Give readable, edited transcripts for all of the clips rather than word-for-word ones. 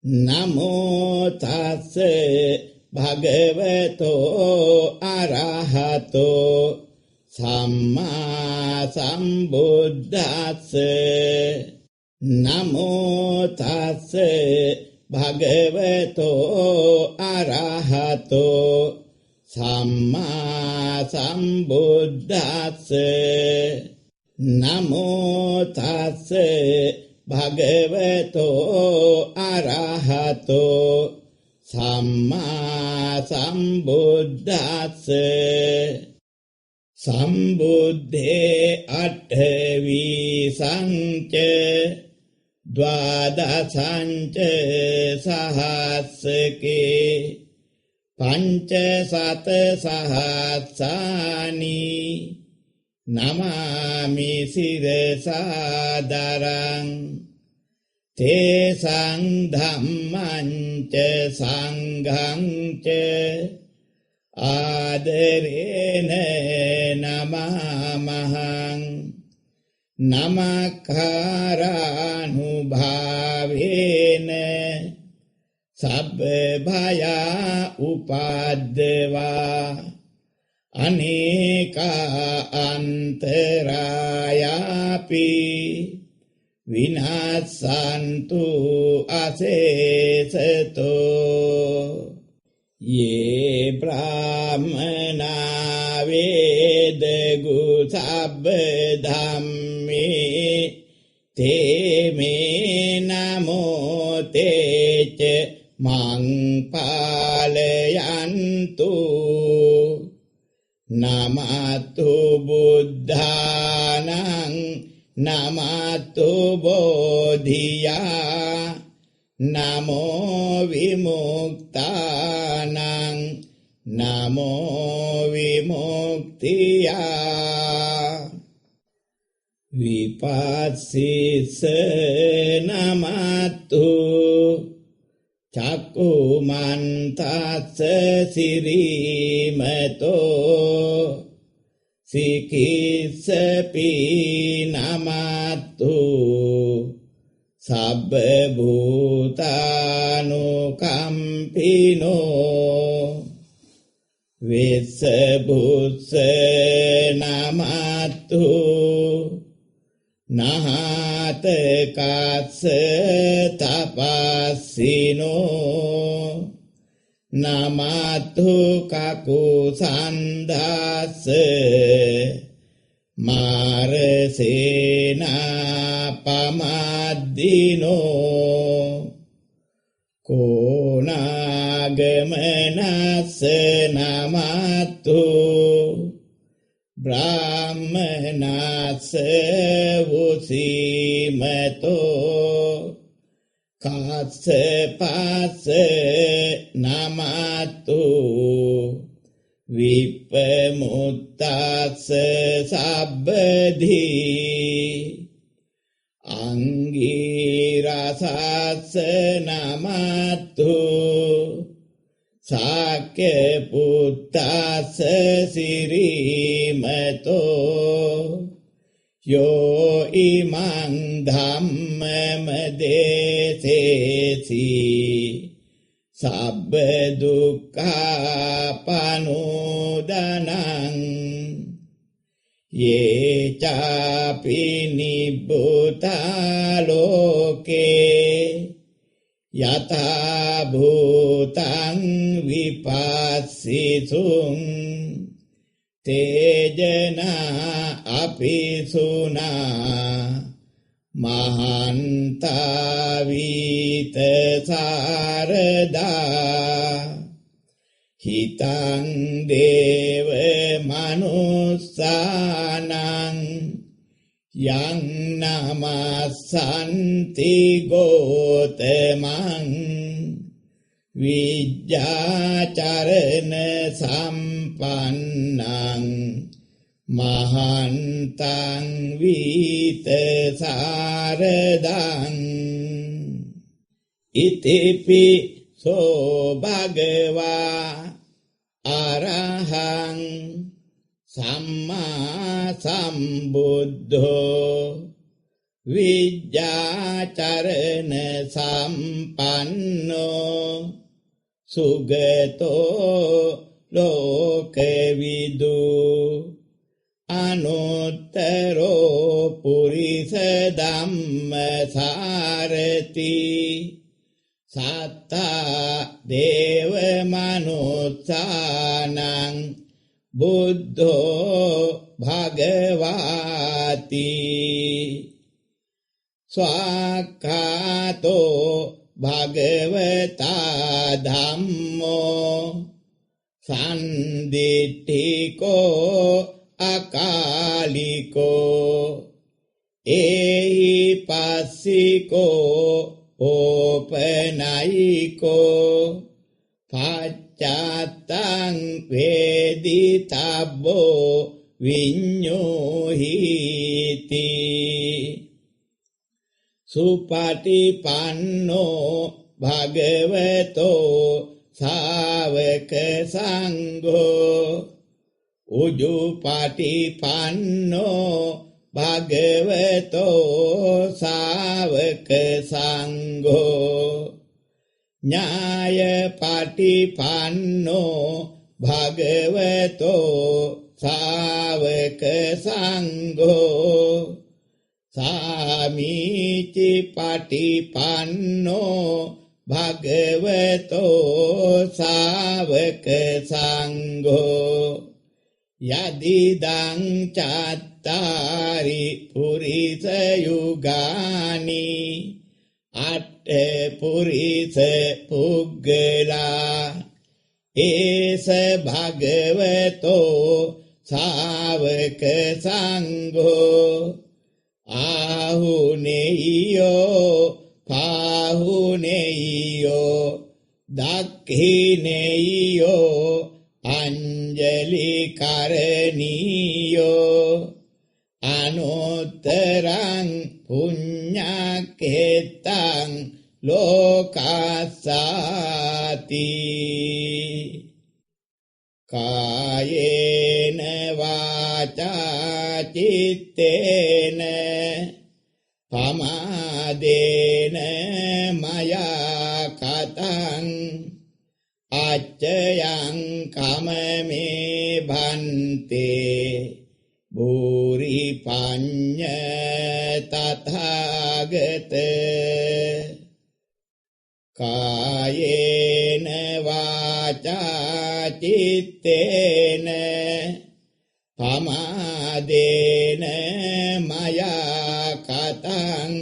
නමෝ තස්ස භගවතෝ අරහතෝ සම්මා සම්බුද්දස්ස නමෝ තස්ස භගවතෝ අරහතෝ සම්මා සම්බුද්දස්ස නමෝ තස්ස භගවතෝ අරහතෝ සම්මා සම්බුද්දස්ස සම්බුද්ධේ අට්ඨවි සංච ද්වාදසංච සහස්සකේ පංච සත සහස්සානි නමාමි සිරසාදරං තේසං ධම්මං ච සංඝං ච ආදරේන නමාමහං නමක්ඛාරානුභාවේන සබ්බ භයා උපද්දවා අනේකා අන්තරායාපි විනාසන්තු අසේසතෝ යේ බ්‍රාහ්මනා වේදගු සබ්බ ධම්මේ තේමේ නමෝ තේච මං පාලයන්තු නමතු බුද්ධානං නමතු බෝධියා නමෝ විමුක්තානං නමෝ විමුක්තියා විපස්සිස නමතු චක්කුමන්තස්ස සිරීමතෝ සිකිස්සපි නමතු සබ්බ භූතානුකම්පිනෝ වෙස්ස බුස්ස නමතු නහත කස්ස තපස්සිනෝ නමතු කකුසන්දස්ස මාරසේනා පමද්දිනෝ කෝනාගමනස්ස නමතු බ්‍රාහ්මනස්ස වුසීමතෝ කස්සපස්ස නමතු විප්පමුත්තස්ස සබ්බදී අංගීරසස්ස නමතු සාක්‍ය පුත්තස්ස සිරීමතෝ යෝ ඉමං ධම්මම දේසේසි සබ්බ දුක්ඛාපනෝදනං යේ චාපි නිබ්බුතා ලෝකේ යතා භූතං විපස්සිසුං තේජනා අපිසුනා මහන්තා වීත සාරදා හිතං දේව මනුස්සානං යං නමස්සන්ති ගෝතමං විජ්ජාචරණ සම්පන්නං මහන්තං වීත සාරදං ඉතිපි සෝ භගවා අරහං සම්මා සම්බුද්ධෝ විජ්ජාචරණ සම්පන්නෝ සුගතෝ ලෝකවිදු අනුත්තරෝ පුරිස ධම්මසාරති සත්තා දේව මනුස්සානං බුද්ධෝ භගවාති ස්වාක්ඛාතෝ භගවතා ධම්මෝ සම්දිට්ඨිකෝ අකාලිකෝ ඒහි පස්සිකෝ ඕපනයිකෝ පච්චත්තං වේදිතබ්බෝ විඤ්ඤෝහිති සුපටිපන්නෝ භගවතෝ ශාවක සංඝෝ උජුපටිපන්නෝ භගවතෝ ශාවක සංඝෝ ඥායපටිපන්නෝ භගවතෝ ශාවක සංඝෝ සාමීචි පටිපන්නෝ භගවතෝ ශාවක සංඝෝ යදිදං චත්තාරි පුරිස යුගානි අට්ඨ පුරිස පුග්ගලා ඒස භගවතෝ ශාවක සංඝෝ ආහුනේයෝ පාහුනේයෝ දක්ඛිනේයෝ අංජලි කරණීයෝ අනුත්තරං පුඤ්ඤකේතං ලෝකස්සාති කායේන වාචා චිත්තේන පමාදේන මයා කතං අච්චයං කමමේ භන්තේ භූරි පඤ්ඤ තථාගත කායේන වාචා චිත්තේන පමාදේන මයා කතං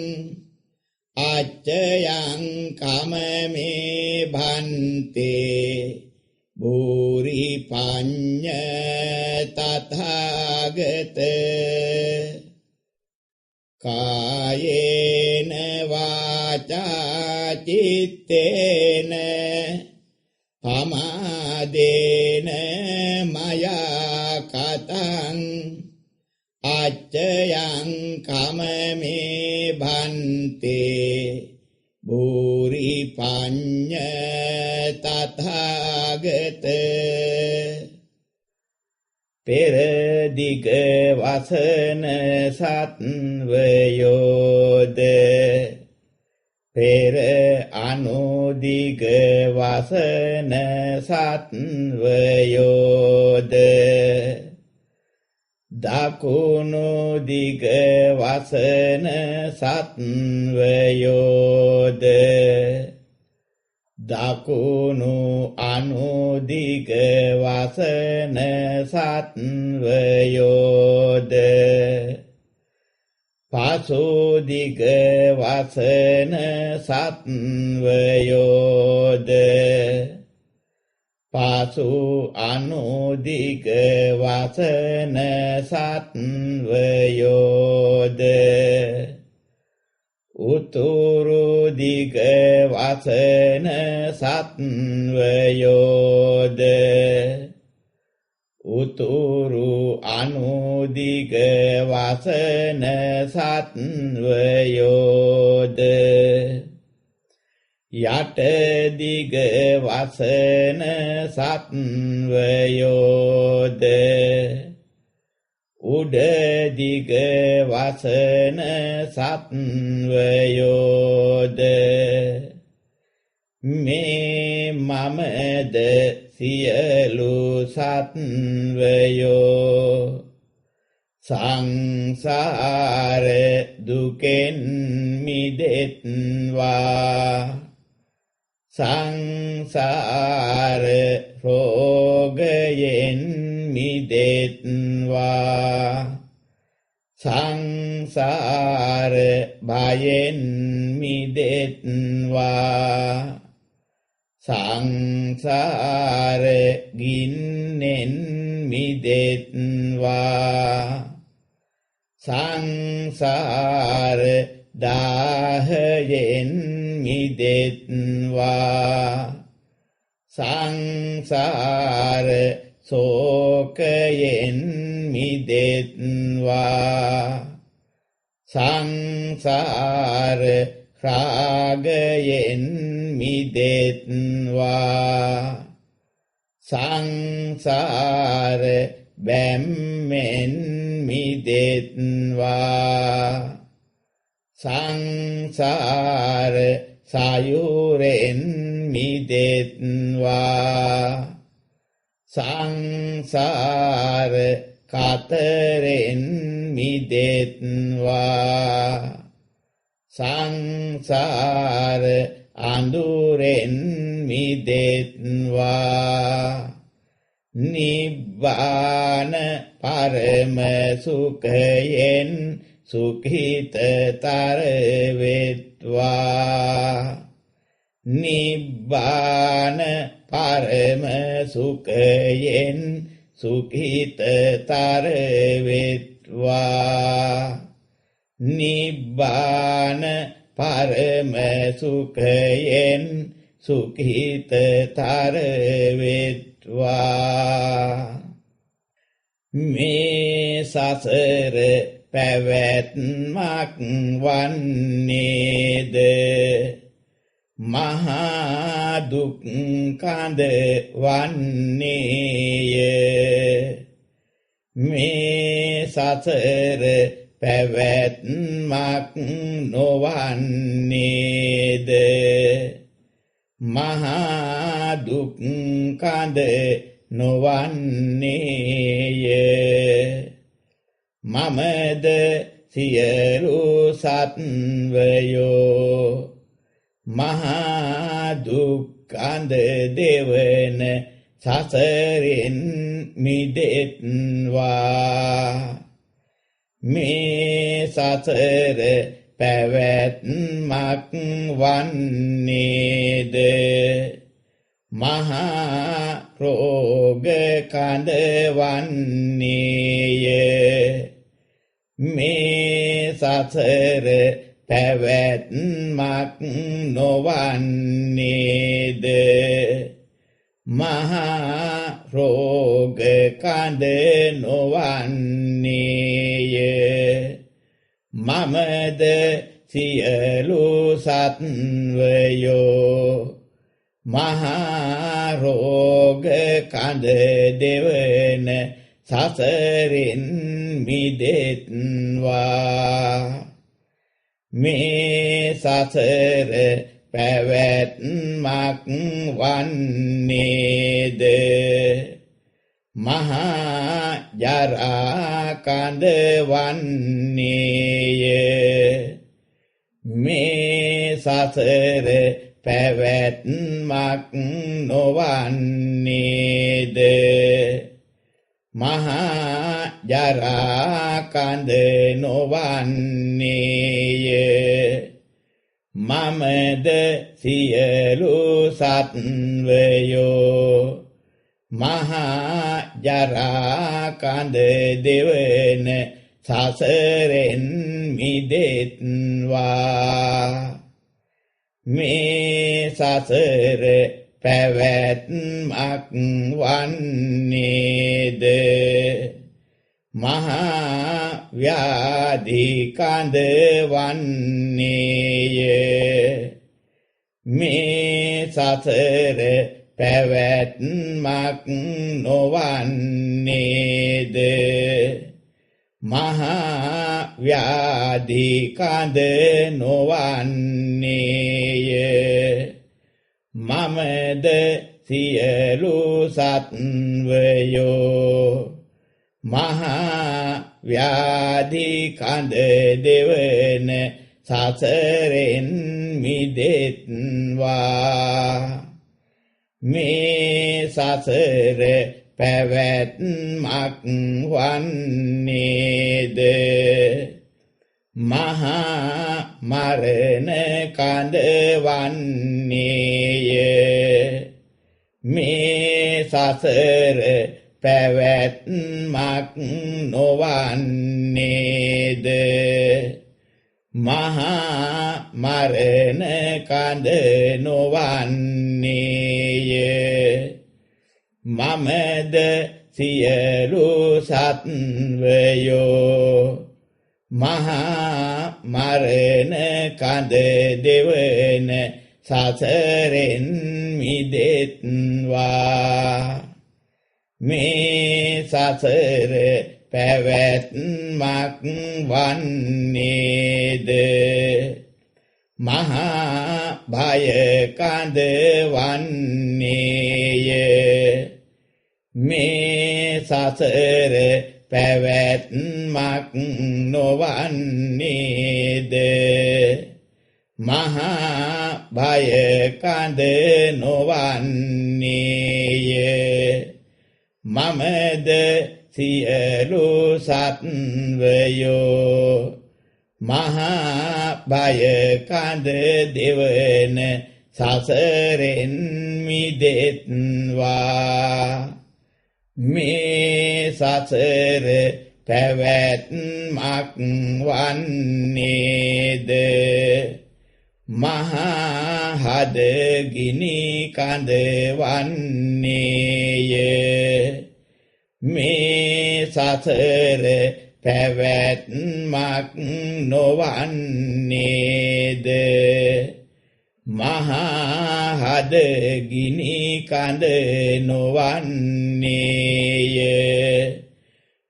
අච්චයං කමමේ භන්තේ භූරි පඤ්ඤ තථාගත කායේන වාචා චිත්තේන පමාදේන මයා කතං අච්චයං කමමේ භන්තේ භූරි පඤ්ඤ තථාගත පෙර දිග වසන සත්වයෝද පෙර අනුදිග වසන සත්වයෝද දකුණු දිග වසන සත්වයෝද දකුණු අනුදිග වසන සත්වයෝද පසු දිග වසන සත්වයෝද පසු අනුදිග වසන සත්වයෝද උතුරු දිග වසන සත්වයෝද උතුරු අනුදිග වසන සත්වයෝද යට දිග වසන සත්වයෝද උඩදිග වසන සත්වයෝද මේ මමද සියලු සත්වයෝ සංසාර දුකෙන් මිදෙත්වා සංසාර රෝගයෙන් මිදෙත්වා සංසාර භයෙන් මිදෙත්වා සංසාර ගින්නෙන් මිදෙත්වා සංසාර දාහයෙන් මිදෙත්වා සංසාර සෝකයෙන් මිදෙත්වා සංසාර රාගයෙන් මිදෙත්වා සංසාර බැම්මෙන් මිදෙත්වා සංසාර සයුරෙන් මිදෙත්වා සංසාර කතරෙන් මිදෙත්වා සංසාර අඳුරෙන් මිදෙත්වා නිබ්බාන පරම සුඛයෙන් සුඛිතතර වෙත්වා නිබ්බාන පරම සුඛයෙන් සුඛිතතර වෙත්වා නිබ්බාන පරම සුඛයෙන් සුඛිතතර වෙත්වා මේ සසර පැවැත්මක් වන්නේද මහා දුක් කඳ වන්නේය මේ සසර පැවැත්මක් නොවන්නේද මහා දුක් කඳ නොවන්නේය මමද සියලු සත්වයෝ මහා දුක් කඳ දෙවන සසරෙන් මිදෙත්වා මේ සසර පැවැත්මක් වන්නේද මහා රෝග කඳ වන්නේය මේ සසර පැවැත්මක් නොවන්නේද මහා රෝග කඳ නොවන්නේය මමද සියලු සත්වයෝ මහා රෝග කඳ දෙවන සසරින් මිදෙත්වා මේ සසර පැවැත්මක් වන්නේද මහා ජරා කඳ වන්නේය මේ සසර පැවැත්මක් නොවන්නේද මහා ජරා කඳ නොවන්නේය මමද සියලු සත්වයෝ මහා ජරා කඳ දෙවන සසරෙන් මිදෙත්වා මේ සසර පැවැත්මක් වන්නේද මහා ව්‍යාධි කඳ වන්නේය මේ සසර පැවැත්මක් නොවන්නේද මහා ව්‍යාධි කඳ නොවන්නේය. මමද සියලු සත්වයෝ මහා ව්‍යාධි කඳ දෙවන සසරෙන් මිදෙත්වා. මේ සසර පැවැත්මක් වන්නේද මහා මරණ කඳ වන්නේය. මේ සසර පැවැත්මක් නොවන්නේද මහා මරණ කඳ නොවන්නේය. මමද සියලු සත්වයෝ මහා මරණ කඳ දෙවන සසරෙන් මිදෙත්වා. මේ සසර පැවැත්මක් වන්නේද මහා භය කඳ වන්නේය. මේ සසර පැවැත්මක් නොවන්නේද මහා භය කඳ නොවන්නේය. මමද සියලු සත්වයෝ මහා භය කඳ දෙවන සසරෙන් මිදෙත්වා. මේ සසර පැවැත්මක් වන්නේද මහා හදගිනි කඳ වන්නේය. මේ සසර පැවැත්මක් නොවන්නේද මහා හදගිනි කඳ නොවන්නේය.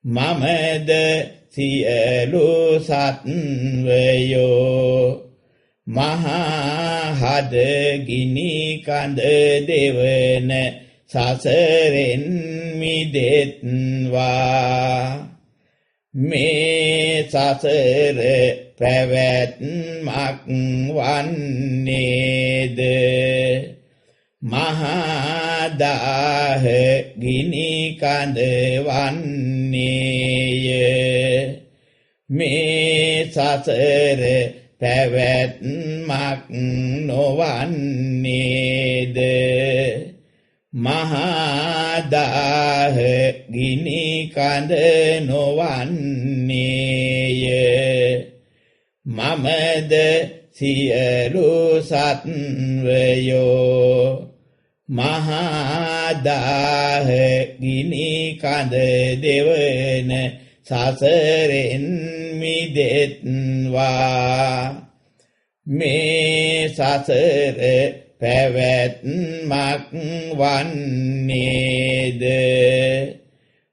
මමද සියලු සත්වයෝ මහා හදගිනි කඳ දෙවන සසරෙන් මිදෙත්වා. මේ සසර පැවැත්මක් වන්නේද මහා දාහ ගිනි කඳ වන්නේය. මේ සසර පැවැත්මක් නොවන්නේද මහා දාහ ගිනි කඳ නොවන්නේය. මමද සියලු සත්වයෝ මහා දාහ ගිනි කඳ දෙවන සසරෙන් මිදෙත්වා. මේ සසර පැවැත්මක් වන්නේද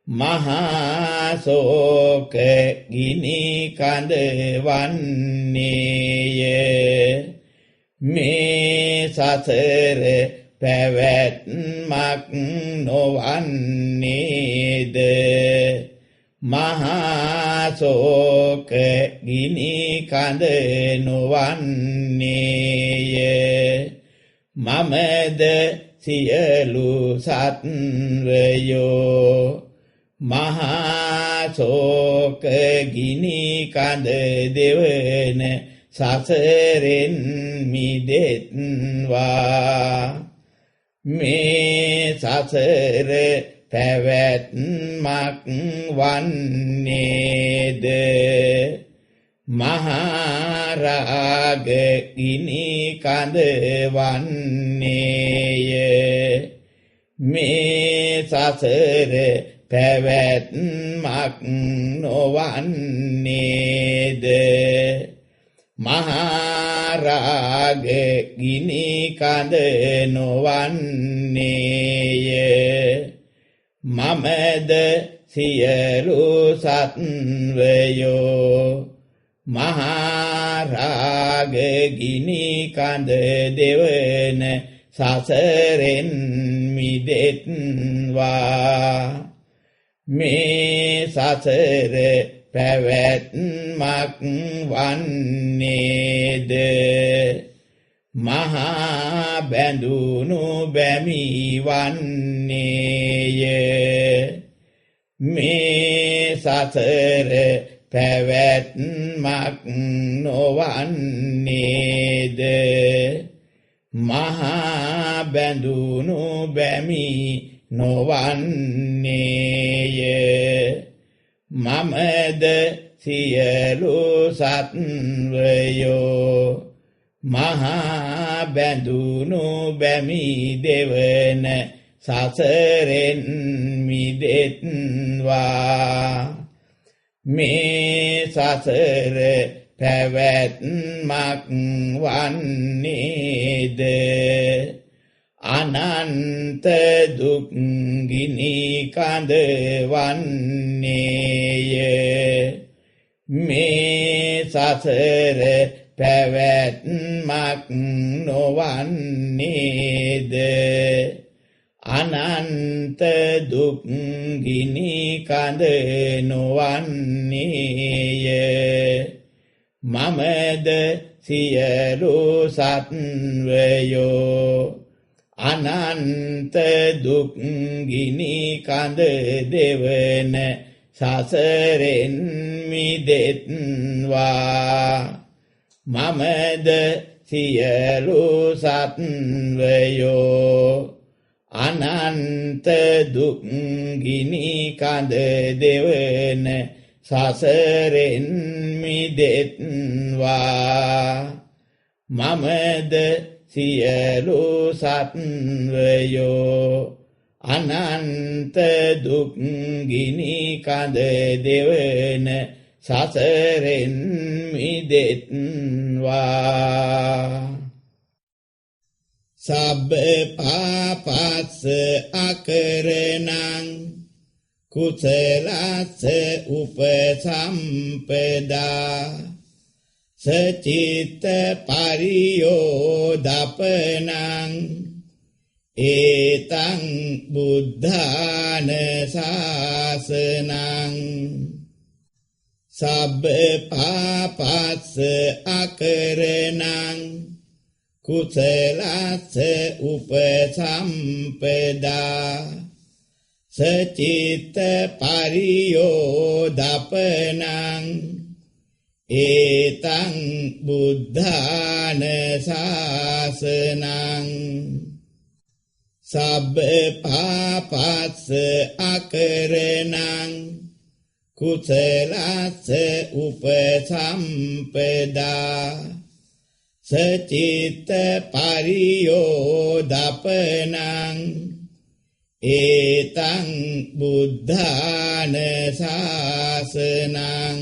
මහා ශෝක ගිනි කඳ වන්නේය. මේ සසර පැවැත්මක් නොවන්නේද මහා ශෝක ගිනි කඳ නොවන්නේය. මමද සියලු සත්වයෝ මහා ශෝක ගිනි කඳ දෙවන සසරෙන් මිදෙත්වා. මේ සසර පැවැත්මක් වන්නේද මහා රාග ගිනි කඳ වන්නේය. මේ සසර පැවැත්මක් නොවන්නේද මහා රාග ගිනි කඳ නොවන්නේය. මමද සියලු සත්වයෝ මහා රාග ගිනි කඳ දෙවන සසරෙන් මිදෙත්වා මේ සසර පැවැත්මක් වන්නේද මහා බැඳුණු බැමි වන්නේය මේ සසර පැවැත්මක් නොවන්නේද මහා බැඳුණු බැමි නොවන්නේය මමද සියලු සත්වයෝ මහා බැඳුණු බැමි දෙවන සසරෙන් මිදෙත්වා මේ සසර පැවැත්මක් වන්නේද අනන්ත දුක් ගිනි කඳ වන්නේය මේ සසර පැවැත්මක් නොවන්නේද අනන්ත දුක් ගිනි කඳ නොවන්නේය මමද සියලු සත්වයෝ අනන්ත දුක් ගිනි කඳ දෙවන සසරෙන් මිදෙත්වා මමද සියලු සත්වයෝ අනන්ත දුක් ගිනි කඳ දෙවන සසරෙන් මිදෙත්වා මමද සියලු සත්වයෝ අනන්ත දුක් ගිනි කඳ දෙවන සසරෙන් මිදෙත්වා සබ්බ පාපස්ස අකරණං කුසලස්ස උපසම්පදා සචිත්ත පරියෝදපනං ඒතං බුද්ධාන ශාසනං සබ්බ පාපස්ස අකරණං කුසලස්ස උපසම්පදා සචිත්ත පරියෝදපනං ඒතං බුද්ධාන ශාසනං සබ්බ පාපස්ස අකරණං කුසලස්ස උපසම්පදා සචිත්ත පරියෝදපනං ඒතං බුද්ධාන ශාසනං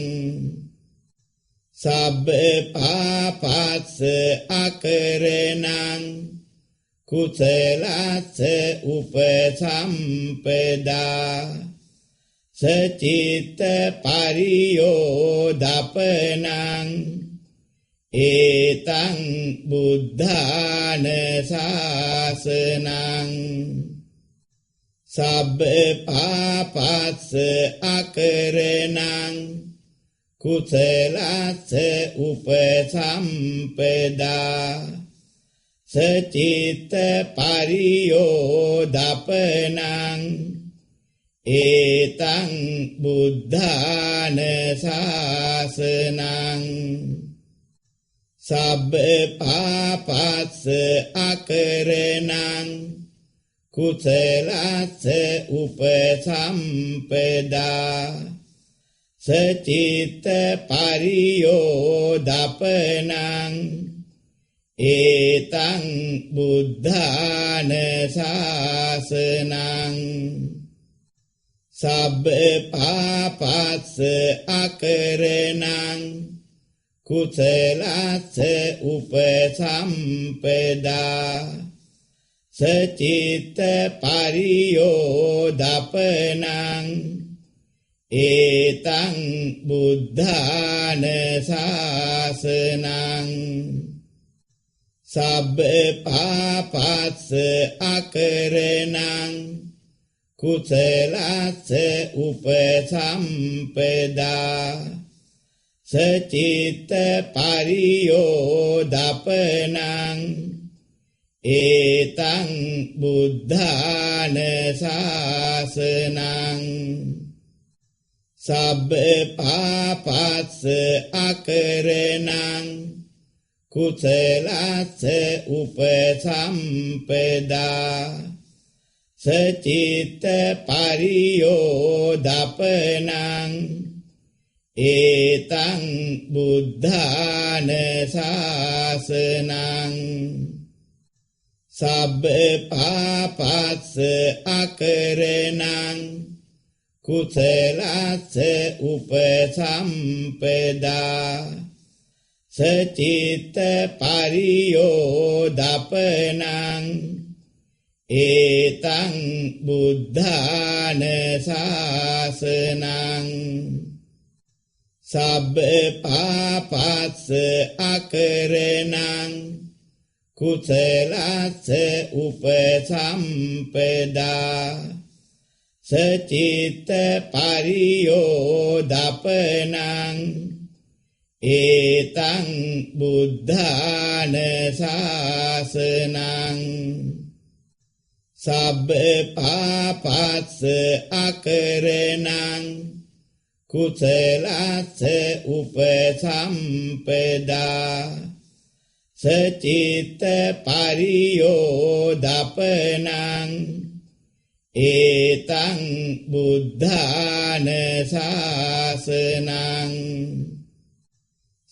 සබ්බ පාපස්ස අකරණං කුසලස්ස උපසම්පදා සචිත්ත පරියෝදපනං ඒතං බුද්ධාන ශාසනං සබ්බ පාපස්ස අකරණං කුසලස්ස උපසම්පදා සචිත්ත පරියෝදපනං ඒතං බුද්ධාන ශාසනං සබ්බ පාපස්ස අකරණං කුසලස්ස උපසම්පදා සචිත්ත පරියෝදපනං ඒතං බුද්ධාන ශාසනං සබ්බ පාපස්ස අකරණං කුසලස්ස උපසම්පදා සචිත්ත පරියෝදපනං ඒතං බුද්ධාන ශාසනං සබ්බ පාපස්ස අකරණං කුසලස්ස උපසම්පදා සචිත්ත පරියෝදපනං ඒතං බුද්ධාන ශාසනං සබ්බ පාපස්ස අකරණං කුසලස්ස උපසම්පදා සචිත්ත පරියෝදපනං ඒතං බුද්ධාන ශාසනං සබ්බ පාපස්ස අකරණං කුසලස්ස උපසම්පදා සචිත්ත පරියෝදපනං ඒතං බුද්ධාන ශාසනං සබ්බ පාපස්ස අකරණං කුසලස්ස උපසම්පදා සචිත්ත පරියෝදපනං ඒතං බුද්ධාන ශාසනං සබ්බ පාපස්ස අකරණං කුසලස්ස උපසම්පදා සචිත්ත පරියෝදපනං ඒතං බුද්ධාන ශාසනං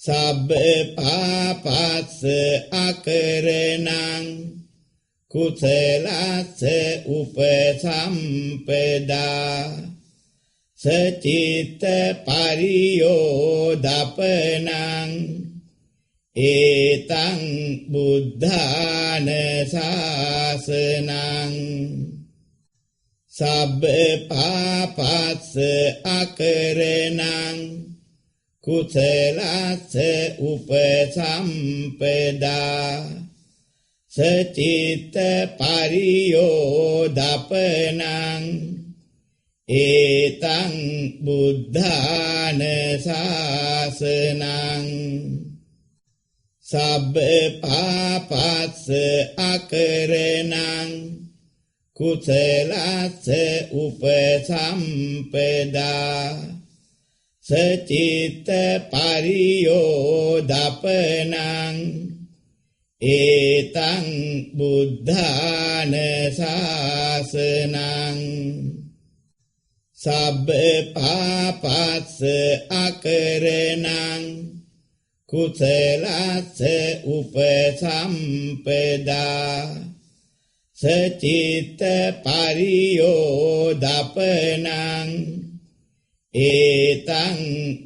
සබ්බ පාපස්ස අකරණං කුසලස්ස උපසම්පදා සචිත්ත පරියෝදපනං ඒතං බුද්ධාන ශාසනං සබ්බ පාපස්ස අකරණං කුසලස්ස උපසම්පදා සචිත්ත පරියෝදපනං ඒතං බුද්ධාන ශාසනං සබ්බ පාපස්ස අකරණං කුසලස්ස උපසම්පදා සචිත්ත පරියෝදපනං ඒතං බුද්ධාන ශාසනං සබ්බ පාපස්ස අකරණං කුසලස්ස උපසම්පදා සචිත්ත පරියෝදපනං ඒතං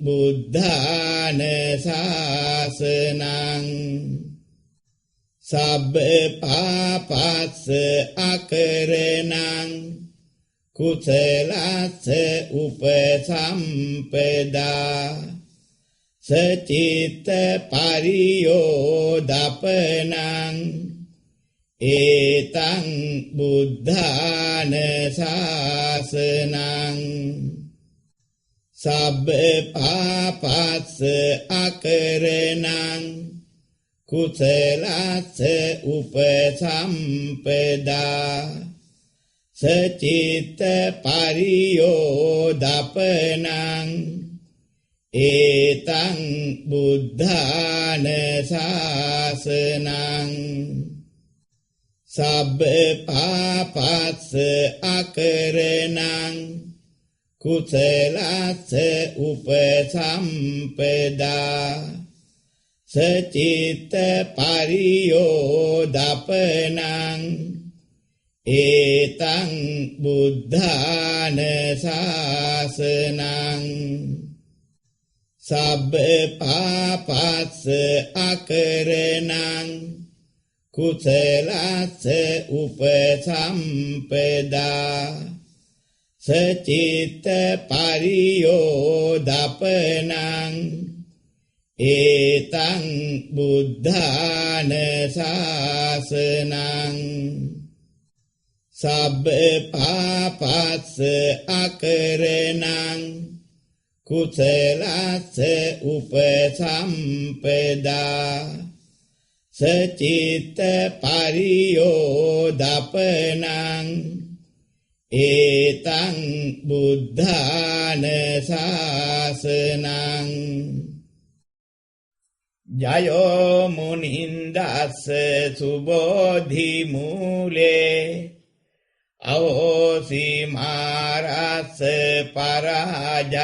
බුද්ධාන ශාසනං සබ්බ පාපස්ස අකරණං කුසලස්ස උපසම්පදා සචිත්ත පරියෝදපනං ඒතං බුද්ධාන ශාසනං සබ්බ පාපස්ස අකරණං කුසලස්ස උපසම්පදා සචිත්ත පරියෝදපනං ඒතං බුද්ධාන ශාසනං සබ්බ පාපස්ස අකරණං කුසලස්ස උපසම්පදා සචිත්ත පරියෝදපනං ඒතං බුද්ධාන ශාසනං සබ්බ පාපස්ස අකරණං කුසලස්ස උපසම්පදා සචිත්ත පරියෝදපනං ඒතං බුද්ධාන ශාසනං සබ්බ පාපස්ස අකරණං කුසලස්ස උපසම්පදා සචිත්ත පරියෝදපනං ඒතං බුද්ධාන ශාසනං ජයෝ මුනින්දස්ස සුබෝධි මූලේ අවෝසි මාරස්ස පරාජයෝහි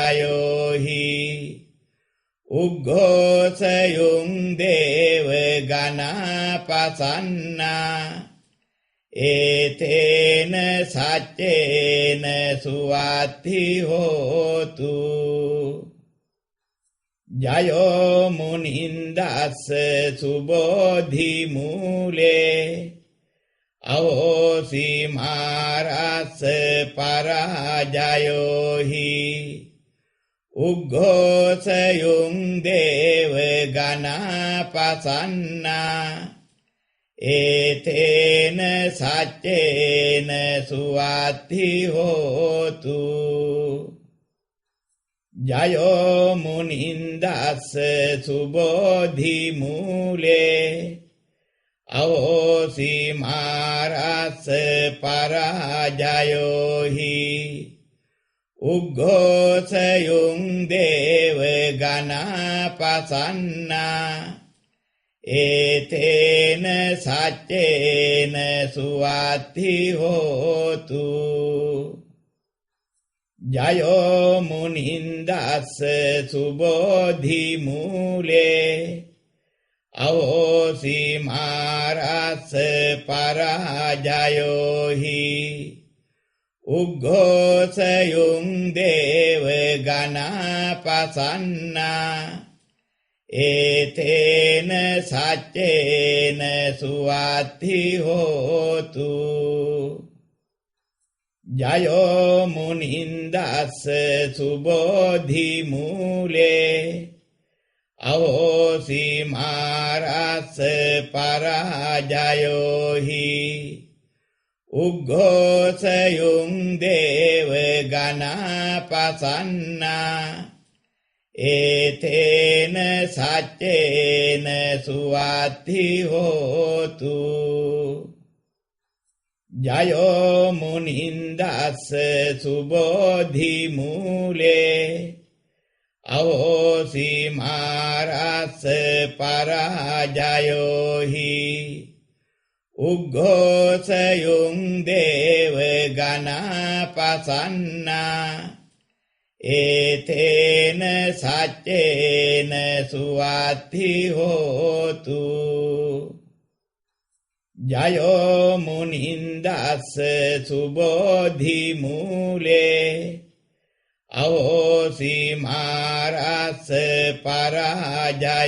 උග්ඝෝසයුං දේව ගණපසන්නා ඒතේන සච්චේන සුවත්ති හෝතු ජයෝ මුනින්දස්ස සුබෝධි මූලේ අවෝසි මාරස්ස පරාජයෝහි උග්ඝෝසයුං දේව ගණපසන්නා ඒතේන සච්චේන සුවත්ති හෝතු ජයෝ මුනින්දස්ස සුබෝධි මූලේ අවෝසි මාරස්ස පරාජයෝහි උග්ඝෝසයුං දේව ගණපසන්නා ඒතේන සච්චේන සුවත්ති හෝතු ජයෝ මුනින්දස්ස සුබෝධි මූලේ අවෝසි මාරස්ස පරාජයෝහි උග්ඝෝසයුං දේව ගණපසන්නා ඒතේන සච්චේන සුවත්ති හෝතු ජයෝ මුනින්දස්ස සුබෝධි මූලේ අවෝසි මාරස්ස පරාජයෝහි උග්ඝෝසයුං දේව ගණපසන්නා ඒතේන සච්චේන සුවත්ති හෝතු ජයෝ මුනින්දස්ස සුබෝධි මූලේ අවෝසි මාරස්ස පරාජයෝහි උග්ඝෝසයුං දේව ගණපසන්නා ඒතේන සච්චේන සුවත්ති හෝතු ජයෝ මුනින්දස්ස සුබෝධි මූලේ අවෝසි මාරස්ස පරාජයෝහි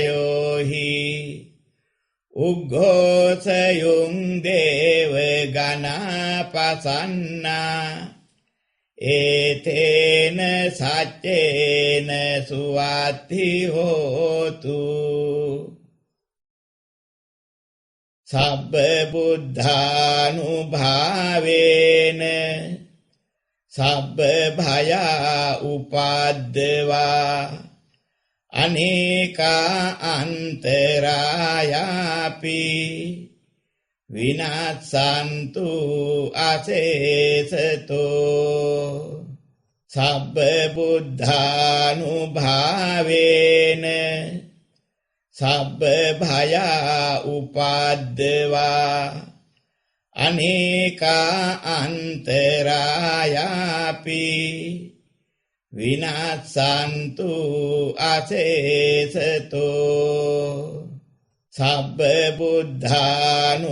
උග්ඝෝසයුං දේව ගණපසන්නා ඒතේන සච්චේන සුවත්ති හෝතු සබ්බ බුද්ධානුභාවේන සබ්බ භයා උපද්දවා අනේකා අන්තරායාපි විනාසන්තු අසේසතෝ සබ්බ බුද්ධානුභාවේන සබ්බ භයා උපද්දවා අනේකා අන්තරායාපි විනාසන්තු අසේසතෝ සබ්බ බුද්ධානුභාවේන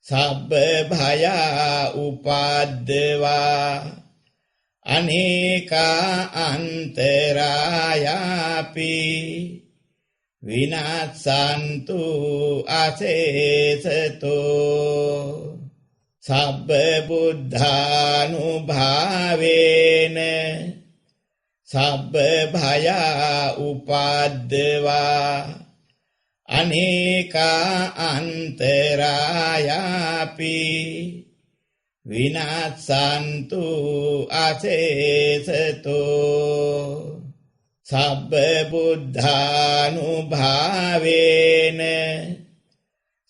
සබ්බ භයා උපද්දවා අනේකා අන්තරායාපි විනාසන්තු අසේසතෝ සබ්බ බුද්ධානුභාවේන සබ්බ භයා උපද්දවා අනේකා අන්තරායාපි විනාසන්තු අසේසතෝ සබ්බ බුද්ධානුභාවේන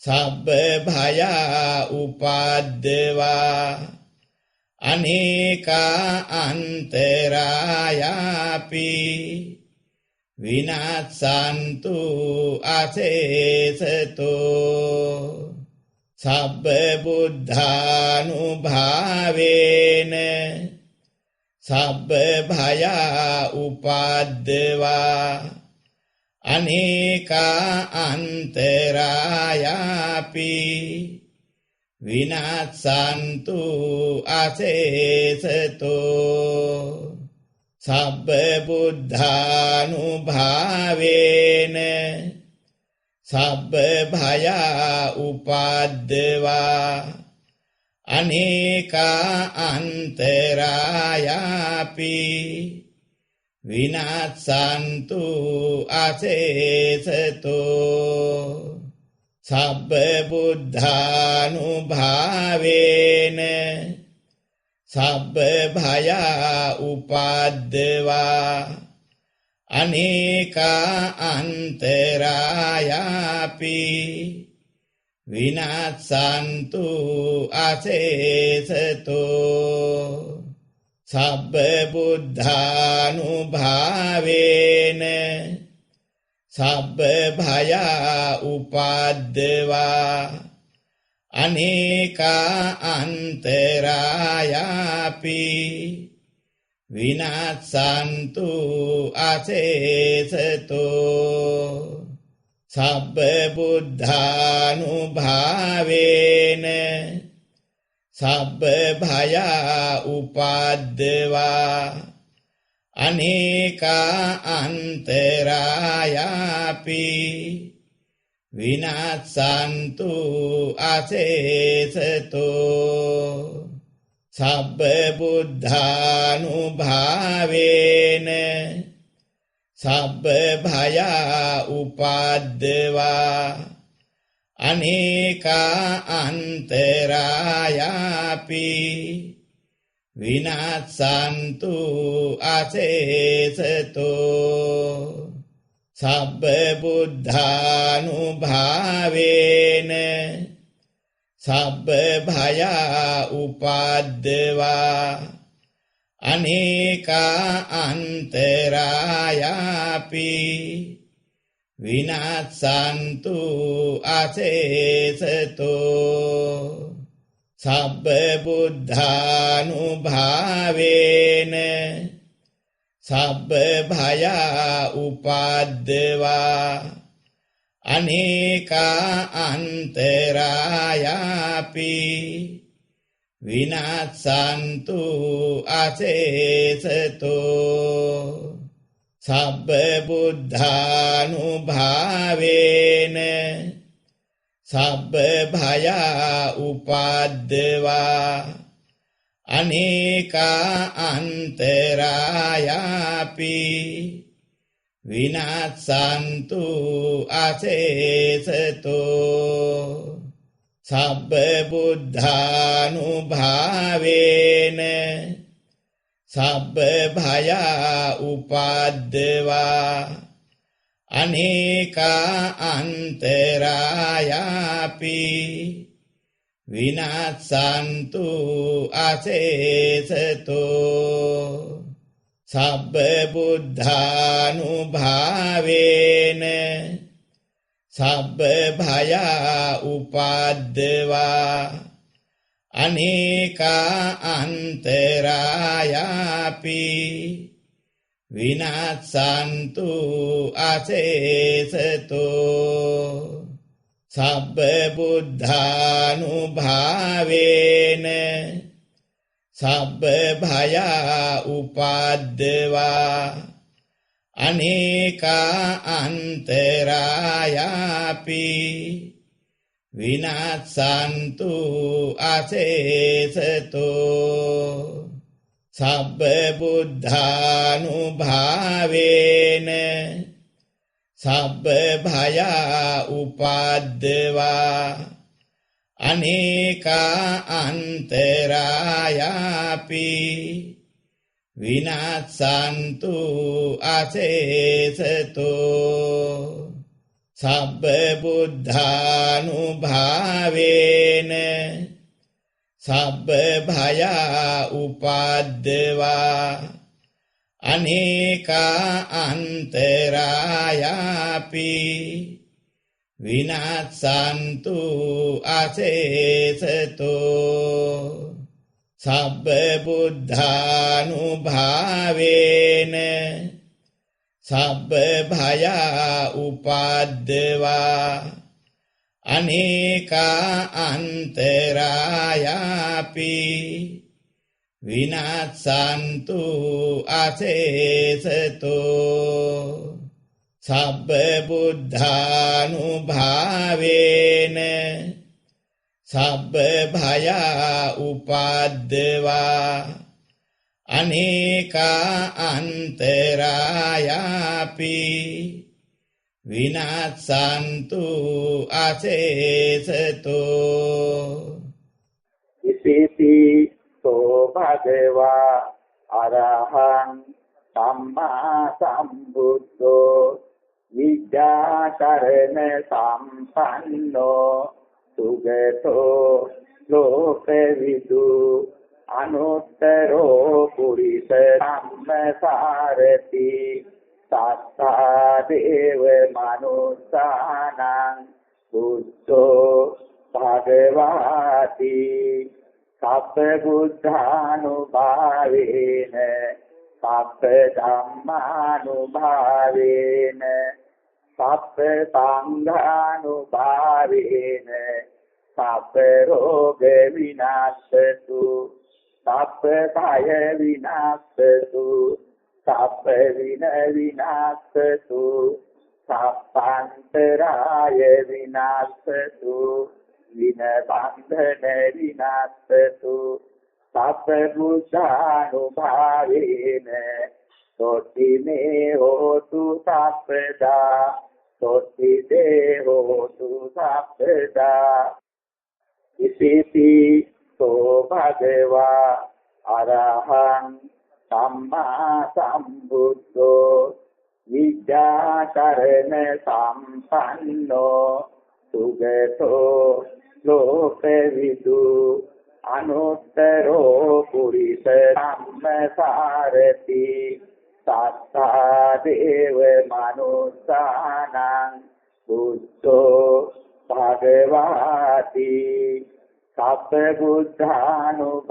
සබ්බ භයා උපද්දවා අනේකා අන්තරායාපි විනාසන්තු අසේසතෝ සබ්බ බුද්ධානුභාවේන සබ්බ භයා උපද්දවා අනේකා අන්තරායාපි විනාසන්තු අසේසතෝ සබ්බ බුද්ධානුභාවේන සබ්බ භයා උපද්දවා අනේකා අන්තරායාපි විනාසන්තු අසේසතෝ සබ්බ බුද්ධානුභාවේන සබ්බ භයා උපද්දවා අනේකා අන්තරායාපි විනාසන්තු අසේසතෝ සබ්බ බුද්ධානුභාවේන සබ්බ භයා උපද්දවා අනේකා අන්තරායාපි විනාසන්තු අසේසතෝ සබ්බ බුද්ධානුභාවේන සබ්බ භයා උපද්දවා අනේකා අන්තරායාපි විනාසන්තු අසේසතෝ සබ්බ බුද්ධානුභාවේන සබ්බ භයා උපද්දවා අනේකා අන්තරායාපි විනාසන්තු අසේසතෝ සබ්බ බුද්ධානුභාවේන සබ්බ භයා උපද්දවා අනේකා අන්තරායාපි විනාසන්තු අසේසතෝ සබ්බ බුද්ධානුභාවේන සබ්බ භයා උපද්දවා අනේකා අන්තරායාපි විනාසන්තු අසේසතෝ සබ්බ බුද්ධානුභාවේන සබ්බ භයා උපද්දවා අනේකා අන්තරායාපි විනාසන්තු අසේසතෝ සබ්බ බුද්ධානුභාවේන සබ්බ භයා උපද්දවා අනේකා අන්තරායාපි විනාසන්තු අසේසතෝ සබ්බ බුද්ධානුභාවේන සබ්බ භයා උපද්දවා අනේකා අන්තරායාපි විනාසන්තු අසේසතෝ සබ්බ බුද්ධානුභාවේන සබ්බ භයා උපද්දවා අනේකා අන්තරායාපි විනාස්සන්තු අසේසතෝ සබ්බ බුද්ධානුභාවේන සබ්බ භයා උපද්දවා අනේකා අන්තරායාපි විනාස්සන්තු අසේසතෝ සබ්බ බුද්ධානුභාවේන සබ්බ භයා උපද්දවා අනේකා අන්තරායාපි විනාස්සන්තු අසේසතෝ සබ්බ බුද්ධානුභාවේන සබ්බ භයා උපද්දවා අනේකා අන්තරායාපි විනාස්සන්තු අසේසතෝ සබ්බ බුද්ධානුභාවේන සබ්බ භයා උපද්දවා අනේකා අන්තරායාපි විනාස්සන්තු අසේසතෝ ඉතිපි සෝ භගවා අරහං සම්මා සම්බුද්ධෝ විද්‍යාචරණ සම්පන්නෝ සුගතෝ ලෝකවිදු අනුත්තරෝ පුරිස සම්මසාරති සත්තා දේව මනුස්සානං බුද්ධෝ භගවාති සබ්බ බුද්ධානුභාවේන සබ්බ ධම්මානුභාවේන සබ්බ සංඝානුභාවේන සබ්බ රෝග විනාශතු සබ්බ කය විනාශතු සබ්බ වින විනාශතු සබ්බන්තරාය විනාශතු වින බන්ධන විනාශතු සබ්බ බුද්ධානුභාවේන සොත්ති මේ හෝතු සබ්බදා සොත්ති දේ හෝතු සබ්බදා ඉතිපි සෝ භගවා අරහං සම්මා සම්බුද්ධෝ විද්‍යාචරණ සම්පන්නෝ සුගතෝ ලෝකවිදු අනුත්තරෝ පුරිස සම්මසාරති සත්තා දේව මනුස්සානං බුද්ධෝ භගවාති සබ්බ බුද්ධානුභාවේන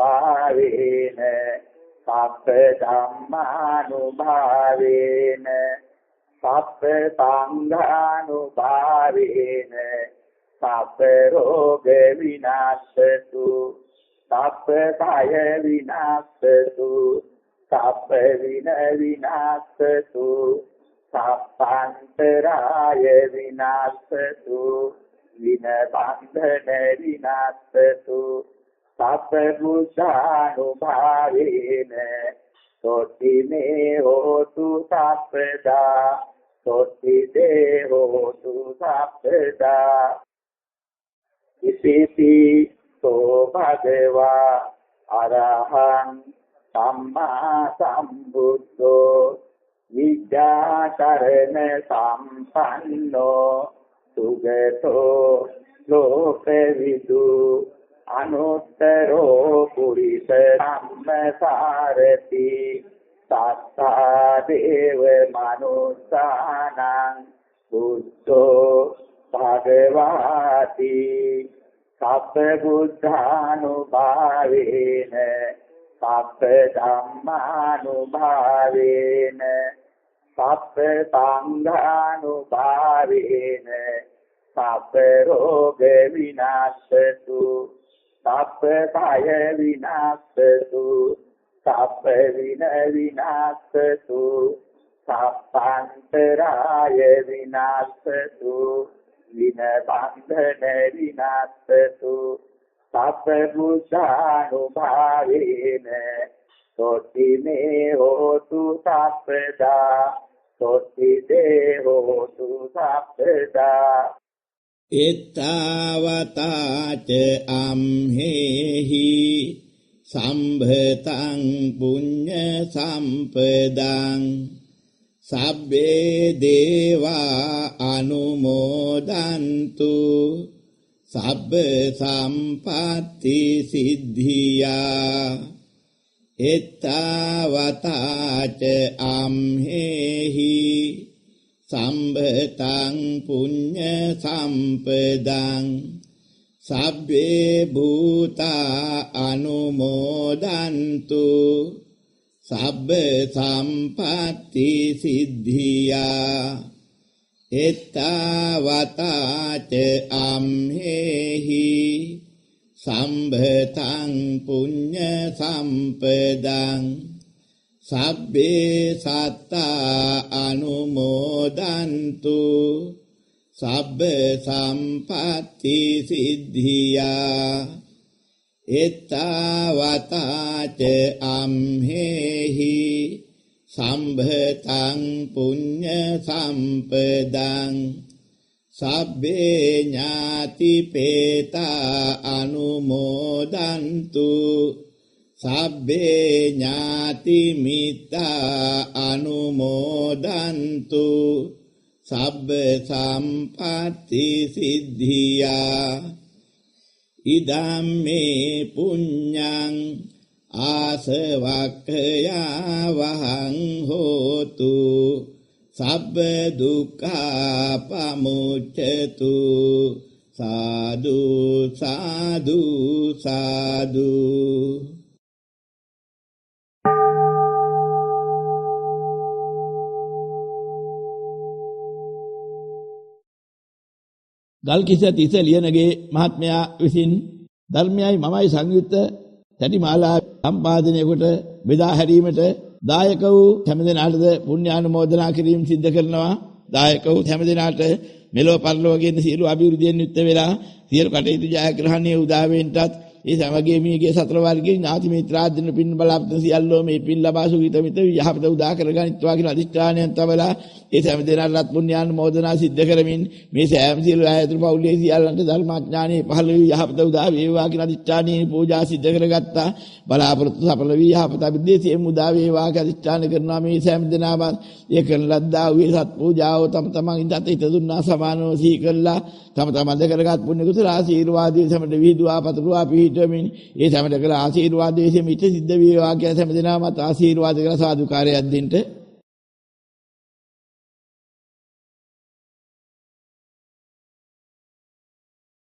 සබ්බ ධම්මානුභාවේන සබ්බ සංඝානුභාවේන සබ්බ රෝග විනාශතු සබ්බ කය විනාශතු සබ්බ වින විනාශතු සබ්බන්තරාය විනාශතු වින බන්ධන විනාශතු සබ්බ බුද්ධානුභාවේන සොත්ති මේ හෝතු සබ්බදා සොත්ති දේ හෝතු සබ්බදා ඉතිපි සෝ භගවා අරහං සම්මා සම්බුද්ධෝ විද්‍යාචරණ සම්පන්නෝ සුගතෝ ලෝකවිදු අනුත්තරෝ පුරිස සම්මසාරති සත්තා දේව මනුස්සානං බුද්ධෝ භගවාති සබ්බ බුද්ධානුභාවේන සබ්බ ධම්මානුභාවේන සබ්බ සංඝානුභාවේන සබ්බ රෝග විනාශතු සබ්බ කය විනාශතු සබ්බ වින විනාශතු සබ්බන්තරාය විනාශතු වින බන්ධන විනාශතු සබ්බ බුද්ධානුභාවේන සොත්ති මේ හෝතු සබ්බදා සොත්ති දේ හෝතු සබ්බදා එත්තාවතාච අම්හෙහි සම්භතං පුඤ්ඤ සම්පදං සබ්බේ දේවා අනුමෝදන්තු සබ්බ සම්පatti සිද්ධියා එත්තාවතාච අම්හෙහි සම්භතං පුඤ්ඤ සම්පදං සබ්බේ භූතා අනුමෝදන්තු සබ්බ සම්පatti සිද්ධියා එත්තාවතාච අම්හෙහි සම්භතං පුඤ්ඤ සම්පදං සබ්බේ සත්තා අනුමෝදන්තු සබ්බ සම්පatti සිද්ධියා එත්තාවතාච අම්හෙහි සම්භතං පුඤ්ඤ සම්පදං සබ්බේ ඥාති පේතා අනුමෝදන්තු සබ්බේ ඥාති මිත්තා අනුමෝදන්තු සබ්බ සම්පatti සිද්ධියා ඉදම්මේ පුඤ්ඤං ආසවක්ඛයා වහං හෝතු සබ්බ දුක්ඛා පමුච්ඡතු සාදු සාදු සාදු ගල්කිස්ස තිස්ස ලියනගේ මහත්මයා විසින් ධර්මයයි මමයි සංයුක්ත තැටිමාලා සම්පාදනය කොට බෙදා හැරීමට දායක වූ හැම දෙනාටද පුණ්‍යානුමෝදනා කිරීම සිද්ධ කරනවා. දායක වූ හැම දෙනාට මෙලොව පරලොවගෙන සියලු අභිවෘද්ධියෙන් යුක්ත වෙලා සියලු කටයුතු ජයග්‍රහණීය උදා වෙන්නටත් ඒ සමගිය මියගේ සතර වර්ගයේ ඥාති මිත්‍රාදීන පින් බලාපොරොත්තු සියල්ලෝ මේ පින් ලබා සුගිත මිත යහපත උදා කරගනිත්වා කියන අදිෂ්ඨානයෙන් තවලා ඒ හැම දෙනාටත් පුණ්‍යානුමෝදනා සිද්ධ කරමින් මේ සෑම සියලු ආයතන පවුලේ සියල්ලන්ට ධර්මාඥානෙ පහළ වී යහපත උදා වේවා කියන අදිෂ්ඨානයෙන් පූජා සිද්ධ කරගත්තා. බලාපොරොත්තු සඵල වී යහපත අභිදේශයෙන් උදා වේවා කියලා අදිෂ්ඨාන කරනවා. මේ සෑම දෙනාම ඒ කරන ලද්දා වූ සත් පූජාව තම තමන් ඉදත් හිත දුන්නා සමානව සිහි කළා. තම තමන් කරගත් පුණ්‍ය කුසල ආශිර්වාදයේ සමට විහිදුවා පතරුවා පිහිටමින් ඒ සමට කළ ආශිර්වාදයේ මිට සිද්ධ වේවා කියලා හැම දෙනාම ආශිර්වාද කරලා සාදුකාරයක් දෙන්න